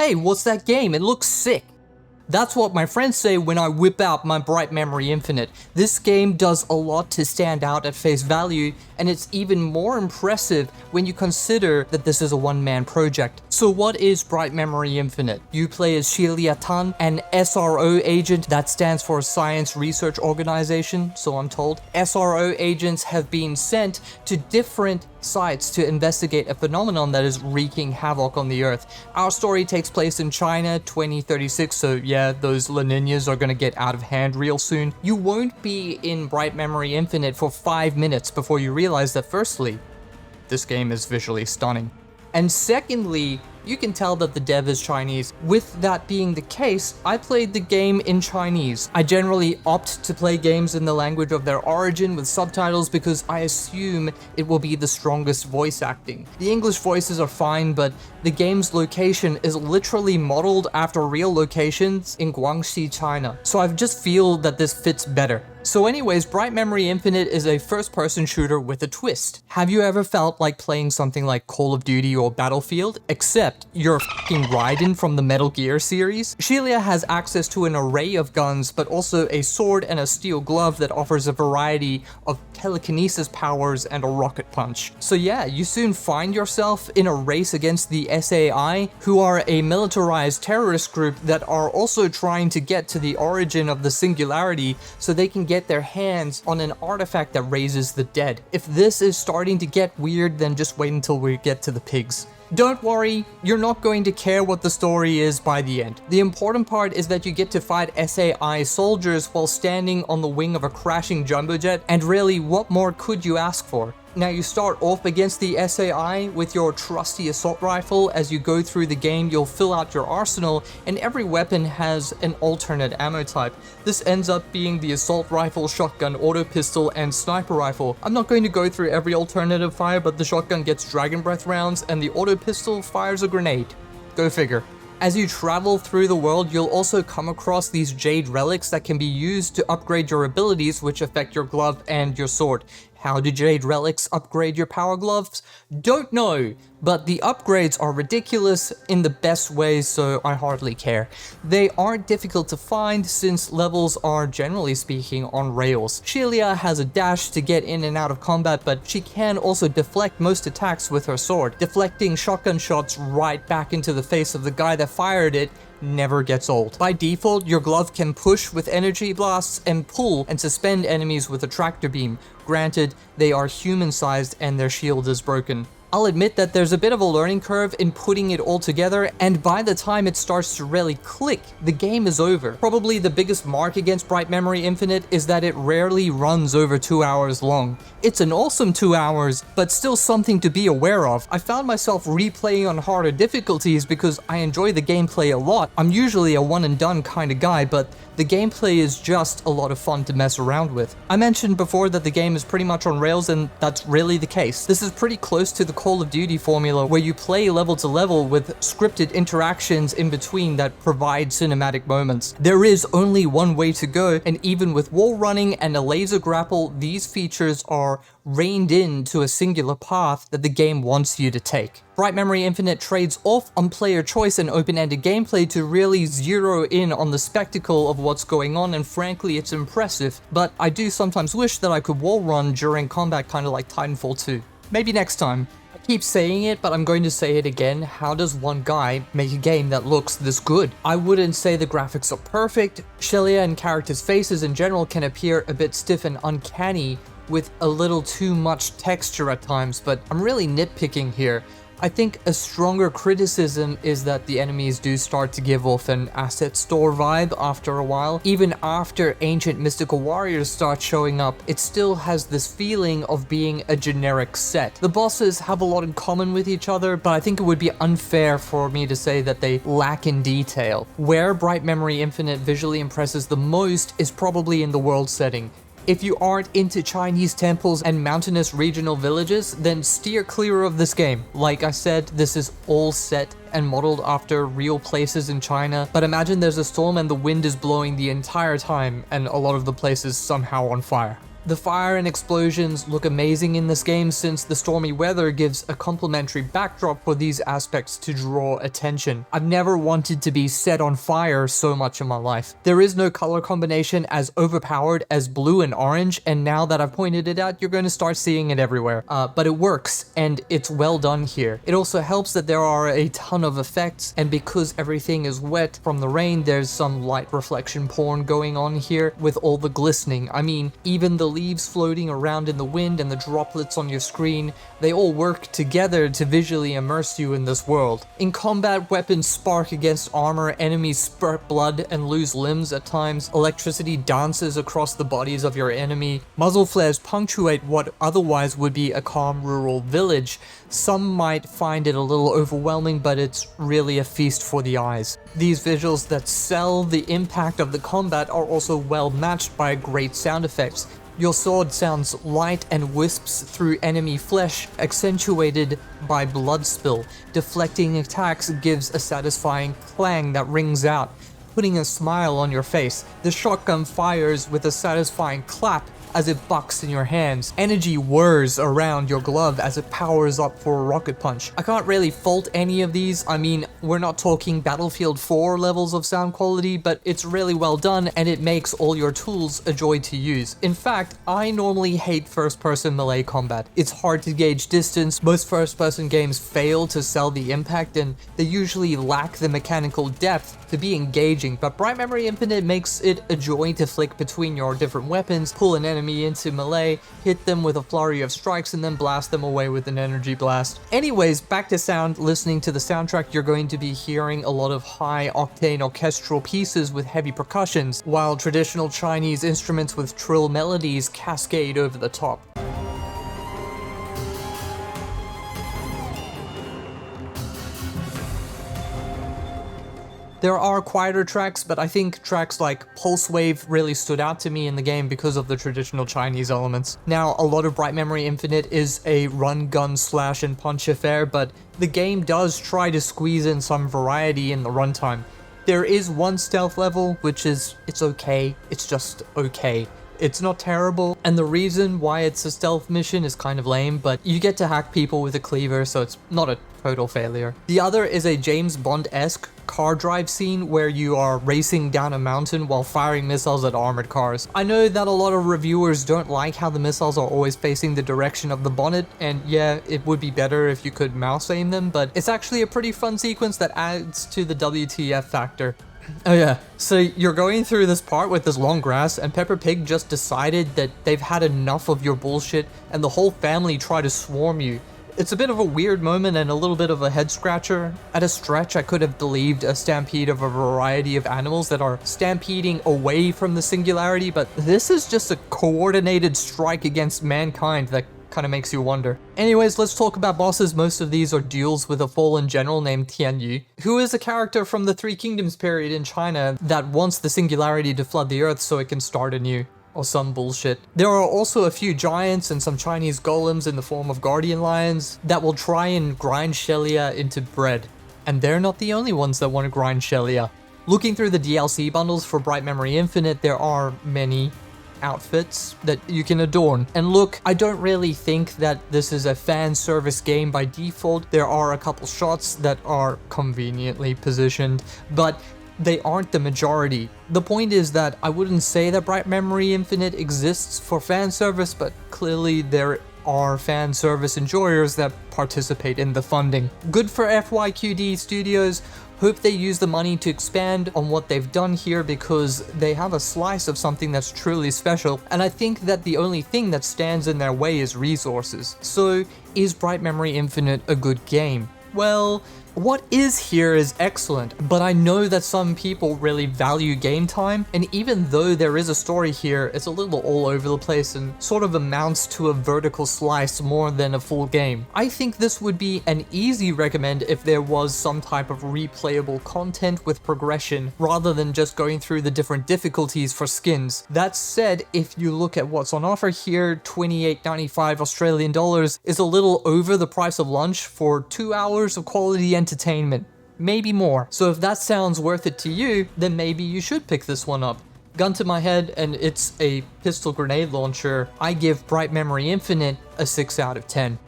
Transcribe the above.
"Hey, what's that game? It looks sick." That's what my friends say when I whip out my Bright Memory Infinite. This game does a lot to stand out at face value, and it's even more impressive when you consider that this is a one-man project. So what is Bright Memory Infinite? You play as Xilia Tan, an SRO agent. That stands for Science Research Organization, so I'm told. SRO agents have been sent to different sites to investigate a phenomenon that is wreaking havoc on the Earth. Our story takes place in China, 2036, so yeah, those La Niñas are gonna get out of hand real soon. You won't be in Bright Memory Infinite for 5 minutes before you realize that firstly, this game is visually stunning. And secondly, you can tell that the dev is Chinese. With that being the case, I played the game in Chinese. I generally opt to play games in the language of their origin with subtitles because I assume it will be the strongest voice acting. The English voices are fine, but the game's location is literally modeled after real locations in Guangxi, China. So I just feel that this fits better. So anyways, Bright Memory Infinite is a first-person shooter with a twist. Have you ever felt like playing something like Call of Duty or Battlefield, except you're f***ing Raiden from the Metal Gear series? Xilia has access to an array of guns, but also a sword and a steel glove that offers a variety of telekinesis powers and a rocket punch. So yeah, you soon find yourself in a race against the SAI, who are a militarized terrorist group that are also trying to get to the origin of the singularity so they can get their hands on an artifact that raises the dead. If this is starting to get weird, then just wait until we get to the pigs. Don't worry, you're not going to care what the story is by the end. The important part is that you get to fight SAI soldiers while standing on the wing of a crashing jumbo jet, and really, what more could you ask for? Now you start off against the SAI with your trusty assault rifle. As you go through the game, you'll fill out your arsenal, and every weapon has an alternate ammo type. This ends up being the assault rifle, shotgun, auto pistol, and sniper rifle. I'm not going to go through every alternative fire, but the shotgun gets dragon breath rounds, and the auto pistol fires a grenade. Go figure. As you travel through the world, you'll also come across these jade relics that can be used to upgrade your abilities, which affect your glove and your sword. How do jade relics upgrade your power gloves? Don't know, but the upgrades are ridiculous in the best ways, so I hardly care. They aren't difficult to find since levels are, generally speaking, on rails. Xilia has a dash to get in and out of combat, but she can also deflect most attacks with her sword. Deflecting shotgun shots right back into the face of the guy that fired it never gets old. By default, your glove can push with energy blasts and pull and suspend enemies with a tractor beam. Granted, they are human-sized and their shield is broken. I'll admit that there's a bit of a learning curve in putting it all together, and by the time it starts to really click, the game is over. Probably the biggest mark against Bright Memory Infinite is that it rarely runs over 2 hours long. It's an awesome 2 hours, but still something to be aware of. I found myself replaying on harder difficulties because I enjoy the gameplay a lot. I'm usually a one and done kind of guy, but the gameplay is just a lot of fun to mess around with. I mentioned before that the game is pretty much on rails, and that's really the case. This is pretty close to the Call of Duty formula, where you play level to level with scripted interactions in between that provide cinematic moments. There is only one way to go, and even with wall running and a laser grapple, these features are reined in to a singular path that the game wants you to take. Bright Memory Infinite trades off on player choice and open-ended gameplay to really zero in on the spectacle of what's going on, and frankly, it's impressive. But I do sometimes wish that I could wall run during combat, kind of like Titanfall 2. Maybe next time. I keep saying it, but I'm going to say it again. How does one guy make a game that looks this good? I wouldn't say the graphics are perfect. Xilia and characters' faces in general can appear a bit stiff and uncanny, with a little too much texture at times, but I'm really nitpicking here. I think a stronger criticism is that the enemies do start to give off an asset store vibe after a while. Even after ancient mystical warriors start showing up, it still has this feeling of being a generic set. The bosses have a lot in common with each other, but I think it would be unfair for me to say that they lack in detail. Where Bright Memory Infinite visually impresses the most is probably in the world setting. If you aren't into Chinese temples and mountainous regional villages, then steer clear of this game. Like I said, this is all set and modeled after real places in China, but imagine there's a storm and the wind is blowing the entire time and a lot of the place is somehow on fire. The fire and explosions look amazing in this game since the stormy weather gives a complementary backdrop for these aspects to draw attention. I've never wanted to be set on fire so much in my life. There is no color combination as overpowered as blue and orange, and now that I've pointed it out, you're going to start seeing it everywhere. But it works, and it's well done here. It also helps that there are a ton of effects, and because everything is wet from the rain, there's some light reflection porn going on here with all the glistening. I mean, even the leaves floating around in the wind and the droplets on your screen, they all work together to visually immerse you in this world. In combat, weapons spark against armor, enemies spurt blood and lose limbs at times, electricity dances across the bodies of your enemy, muzzle flares punctuate what otherwise would be a calm rural village. Some might find it a little overwhelming, but it's really a feast for the eyes. These visuals that sell the impact of the combat are also well matched by great sound effects. Your sword sounds light and wisps through enemy flesh, accentuated by blood spill. Deflecting attacks gives a satisfying clang that rings out, putting a smile on your face. The shotgun fires with a satisfying clap as it bucks in your hands. Energy whirs around your glove as it powers up for a rocket punch. I can't really fault any of these. I mean, we're not talking Battlefield 4 levels of sound quality, but it's really well done and it makes all your tools a joy to use. In fact, I normally hate first-person melee combat. It's hard to gauge distance, most first-person games fail to sell the impact, and they usually lack the mechanical depth to be engaging, but Bright Memory Infinite makes it a joy to flick between your different weapons, pull an enemy into melee, hit them with a flurry of strikes, and then blast them away with an energy blast. Anyways, back to sound. Listening to the soundtrack, you're going to be hearing a lot of high-octane orchestral pieces with heavy percussions, while traditional Chinese instruments with trill melodies cascade over the top. There are quieter tracks, but I think tracks like Pulse Wave really stood out to me in the game because of the traditional Chinese elements. Now, a lot of Bright Memory Infinite is a run, gun, slash, and punch affair, but the game does try to squeeze in some variety in the runtime. There is one stealth level, which is, it's okay, it's just okay. It's not terrible, and the reason why it's a stealth mission is kind of lame, but you get to hack people with a cleaver, so it's not a total failure. The other is a James Bond-esque car drive scene where you are racing down a mountain while firing missiles at armored cars. I know that a lot of reviewers don't like how the missiles are always facing the direction of the bonnet, and yeah, it would be better if you could mouse aim them, but it's actually a pretty fun sequence that adds to the WTF factor. Oh yeah, so you're going through this part with this long grass, and Peppa Pig just decided that they've had enough of your bullshit, and the whole family try to swarm you. It's a bit of a weird moment and a little bit of a head scratcher. At a stretch, I could have believed a stampede of a variety of animals that are stampeding away from the singularity, but this is just a coordinated strike against mankind that kind of makes you wonder. Anyways, let's talk about bosses. Most of these are duels with a fallen general named Tian Yu, who is a character from the Three Kingdoms period in China that wants the singularity to flood the earth so it can start anew. Or some bullshit. There are also a few giants and some Chinese golems in the form of guardian lions that will try and grind Shelia into bread. And they're not the only ones that want to grind Shelia. Looking through the DLC bundles for Bright Memory Infinite, there are many outfits that you can adorn. And look, I don't really think that this is a fan service game by default. There are a couple shots that are conveniently positioned, but they aren't the majority. The point is that I wouldn't say that Bright Memory Infinite exists for fan service, but clearly there are fan service enjoyers that participate in the funding. Good for FYQD Studios. Hope they use the money to expand on what they've done here because they have a slice of something that's truly special, and I think that the only thing that stands in their way is resources. So, is Bright Memory Infinite a good game? Well, what is here is excellent, but I know that some people really value game time, and even though there is a story here, it's a little all over the place and sort of amounts to a vertical slice more than a full game. I think this would be an easy recommend if there was some type of replayable content with progression, rather than just going through the different difficulties for skins. That said, if you look at what's on offer here, $28.95 Australian dollars is a little over the price of lunch for 2 hours of quality entertainment, maybe more. So if that sounds worth it to you, then maybe you should pick this one up. gun to my head and it's a pistol grenade launcher, I give Bright Memory Infinite a 6 out of 10.